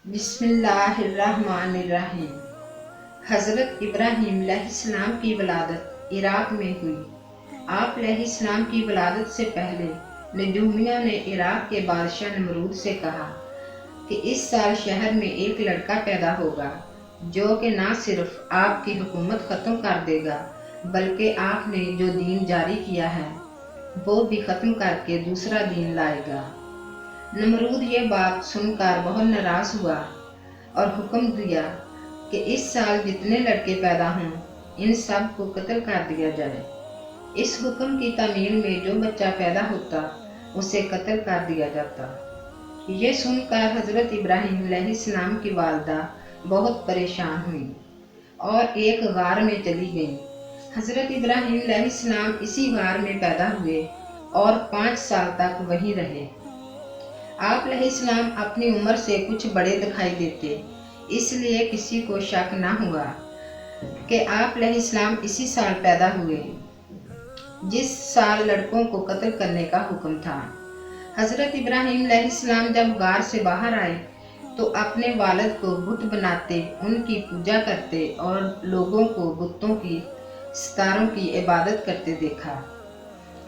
बिस्मिल्लाहिर्रहमानिर्रहीम। हज़रत इब्राहीम अलैहिस्सलाम की वलादत इराक़ में हुई। आप अलैहिस्सलाम की वलादत से पहले नजूमियों ने इराक़ के बादशाह नमरूद से कहा कि इस साल शहर में एक लड़का पैदा होगा जो कि न सिर्फ आपकी हुकूमत ख़त्म कर देगा बल्कि आपने जो दीन जारी किया है वो भी ख़त्म करके दूसरा दीन लाएगा। नमरूद ये बात सुनकर बहुत नाराज़ हुआ और हुक्म दिया कि इस साल जितने लड़के पैदा हों इन सब को कत्ल कर दिया जाए। इस हुक्म की तामील में जो बच्चा पैदा होता उसे कत्ल कर दिया जाता। ये सुनकर हज़रत इब्राहीम अलैहिस्सलाम की वालदा बहुत परेशान हुई और एक गार में चली गईं। हज़रत इब्राहीम अलैहिस्सलाम इसी गार में पैदा हुए और 5 साल तक वहीं रहे। आप अलैहिस्सलाम अपनी उम्र से कुछ बड़े दिखाई देते, इसलिए किसी को शक न हुआ कि आप अलैहिस्सलाम इसी साल पैदा हुए जिस साल लड़कों को कत्ल करने का हुक्म था। हज़रत इब्राहीम अलैहिस्सलाम जब गार से बाहर आए तो अपने वालिद को बुत बनाते, उनकी पूजा करते और लोगों को बुतों की सितारों की इबादत करते देखा।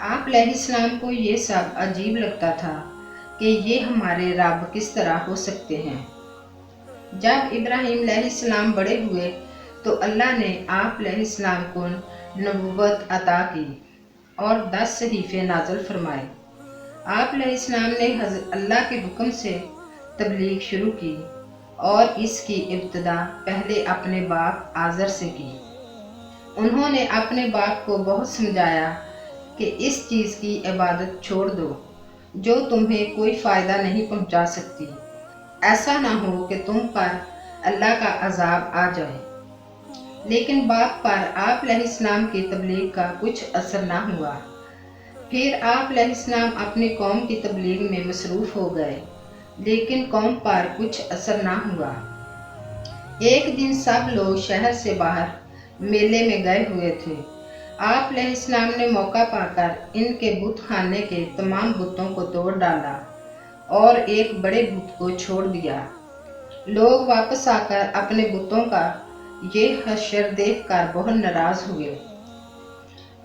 आप अलैहिस्सलाम को ये सब अजीब लगता था कि ये हमारे रब किस तरह हो सकते हैं। जब इब्राहीम अलैहिस्सलाम बड़े हुए तो अल्लाह ने आप अलैहिस्सलाम को नबूवत अता की और 10 सहीफ़े नाज़िल फरमाए। आप अलैहिस्सलाम ने अल्लाह के हुक्म से तबलीग शुरू की और इसकी इब्तिदा पहले अपने बाप आज़र से की। उन्होंने अपने बाप को बहुत समझाया कि इस चीज़ की इबादत छोड़ दो जो तुम्हें कोई फ़ायदा नहीं पहुंचा सकती। ऐसा ना हो कि तुम पर अल्लाह का अज़ाब आ जाए। लेकिन बाप पर आप अलैहिस्सलाम की तबलीग का कुछ असर ना हुआ। फिर आप अलैहिस्सलाम अपनी कौम की तबलीग में मसरूफ़ हो गए, लेकिन कौम पर कुछ असर ना हुआ। एक दिन सब लोग शहर से बाहर मेले में गए हुए थे। आप अलैहिस्सलाम ने मौका पाकर इनके बुत खाने के तमाम बुतों को तोड़ डाला और एक बड़े बुत को छोड़ दिया। लोग वापस आकर अपने बुतों का ये हश्र देखकर बहुत नाराज़ हुए।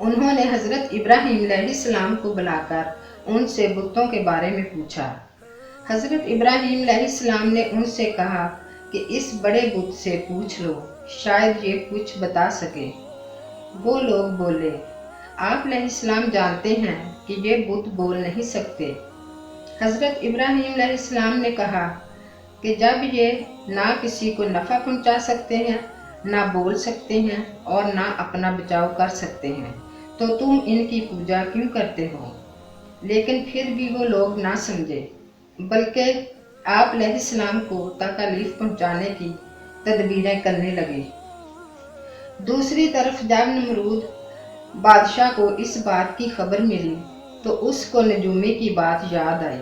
उन्होंने हज़रत इब्राहीम अलैहिस्सलाम को बुलाकर उनसे बुतों के बारे में पूछा। हज़रत इब्राहीम अलैहिस्सलाम ने उनसे कहा कि इस बड़े बुत से पूछ लो, शायद ये कुछ बता सके। वो लोग बोले, आप अलैहिस्सलाम जानते हैं कि ये बुत बोल नहीं सकते। हज़रत इब्राहीम अलैहिस्सलाम ने कहा कि जब ये ना किसी को नफ़ा पहुंचा सकते हैं, ना बोल सकते हैं और ना अपना बचाव कर सकते हैं, तो तुम इनकी पूजा क्यों करते हो? लेकिन फिर भी वो लोग ना समझे, बल्कि आप अलैहिस्सलाम को तकलीफ़ पहुंचाने की तदबीरें करने लगे। दूसरी तरफ जब नमरूद बादशाह को इस बात की खबर मिली तो उसको नजूमी की बात याद आई।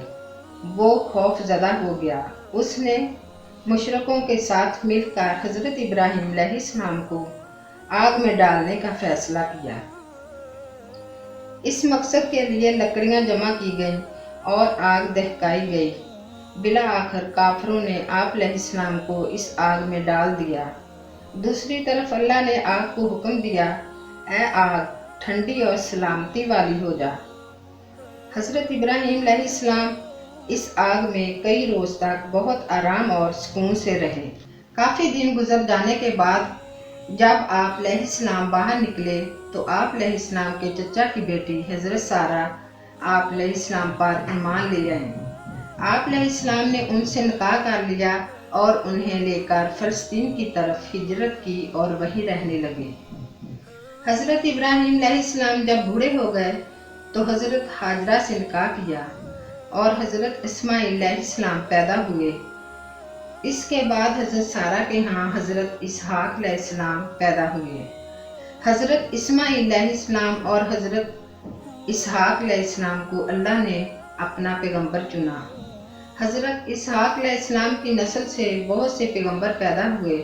वो खौफज़दा हो गया। उसने मुशरिकों के साथ मिलकर हज़रत इब्राहीम अलैहिस्सलाम को आग में डालने का फ़ैसला किया। इस मकसद के लिए लकड़ियाँ जमा की गईं और आग दहकाई गई। बिला आखिर काफिरों ने आप अलैहिस्सलाम को इस आग में डाल दिया। दूसरी तरफ अल्लाह ने आग को हुक्म दिया, ऐ आग ठंडी और सलामती वाली हो जा। हज़रत इब्राहीम अलैहिस्सलाम इस आग में कई रोज़ तक बहुत आराम और सुकून से रहे। काफ़ी दिन गुजर जाने के बाद जब आप अलैहिस्सलाम बाहर निकले तो आप अलैहिस्सलाम के चचा की बेटी हज़रत सारा आप अलैहिस्सलाम पर ईमान ले आए। आप अलैहिस्सलाम ने उनसे निकाह कर लिया और उन्हें लेकर फ़लस्तीन की तरफ हिजरत की और वहीं रहने लगे। हज़रत इब्राहीम अलैहिस्सलाम जब बूढ़े हो गए तो हज़रत हाजरा से निकाह किया और हज़रत इस्माईल अलैहिस्सलाम पैदा हुए। इसके बाद हज़रत सारा के यहाँ हज़रत इसहाक अलैहिस्सलाम पैदा हुए। हज़रत इस्माईल अलैहिस्सलाम और हज़रत इसहाक अलैहिस्सलाम को अल्लाह ने अपना पैगंबर चुना। हज़रत इसहाक अलैहिस्सलाम की नस्ल से बहुत से पैगंबर पैदा हुए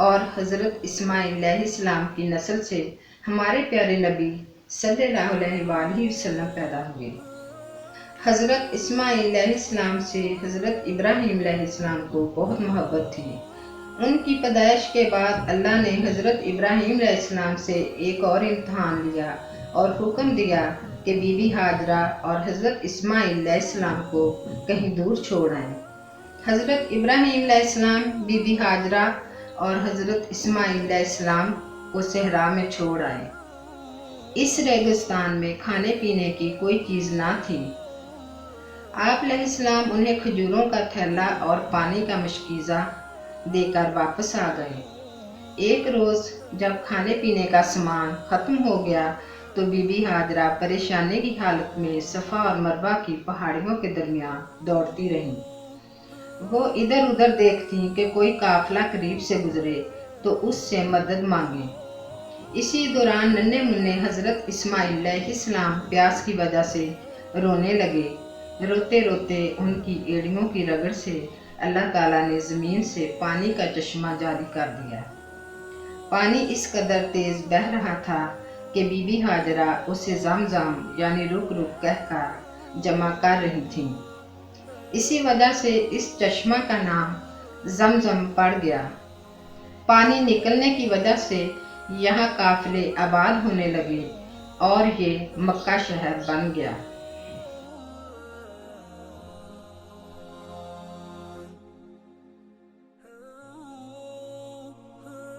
और हज़रत इस्माईल अलैहिस्सलाम की नस्ल से हमारे प्यारे नबी सल्लल्लाहु अलैहि वसल्लम पैदा हुए। حضرت اسماعیل علیہ السلام سے حضرت ابراہیم علیہ السلام کو بہت محبت تھی۔ ان کی پیدائش کے بعد اللہ نے حضرت ابراہیم علیہ السلام سے ایک اور امتحان لیا اور حکم دیا کہ بی بی ہاجرہ اور حضرت اسماعیل علیہ السلام کو کہیں دور چھوڑ آئیں۔ حضرت ابراہیم علیہ السلام بی بی ہاجرہ اور حضرت اسماعیل علیہ السلام کو صحرا میں چھوڑ آئے۔ اس ریگستان میں کھانے پینے کی کوئی چیز نہ تھی۔ آپ علیہ السلام انہیں کھجوروں کا تھیلا اور پانی کا مشکیزہ دے کر واپس آ گئے۔ ایک روز جب کھانے پینے کا سامان ختم ہو گیا تو بی بی ہاجرہ پریشانی کی حالت میں صفا اور مروہ کی پہاڑیوں کے درمیان دوڑتی رہیں۔ وہ ادھر ادھر دیکھتی کہ کوئی قافلہ قریب سے گزرے تو اس سے مدد مانگیں۔ اسی دوران ننھے منھے حضرت اسماعیل علیہ السلام پیاس کی وجہ سے رونے لگے۔ روتے روتے ان کی ایڑیوں کی رگڑ سے اللہ تعالیٰ نے زمین سے پانی کا چشمہ جاری کر دیا۔ پانی اس قدر تیز بہہ رہا تھا کہ بی بی ہاجرہ اسے زمزم یعنی رک رک کہہ کر جمع کر رہی تھیں۔ اسی وجہ سے اس چشمہ کا نام زمزم پڑ گیا۔ پانی نکلنے کی وجہ سے یہاں قافلے آباد ہونے لگے اور یہ مکہ شہر بن گیا۔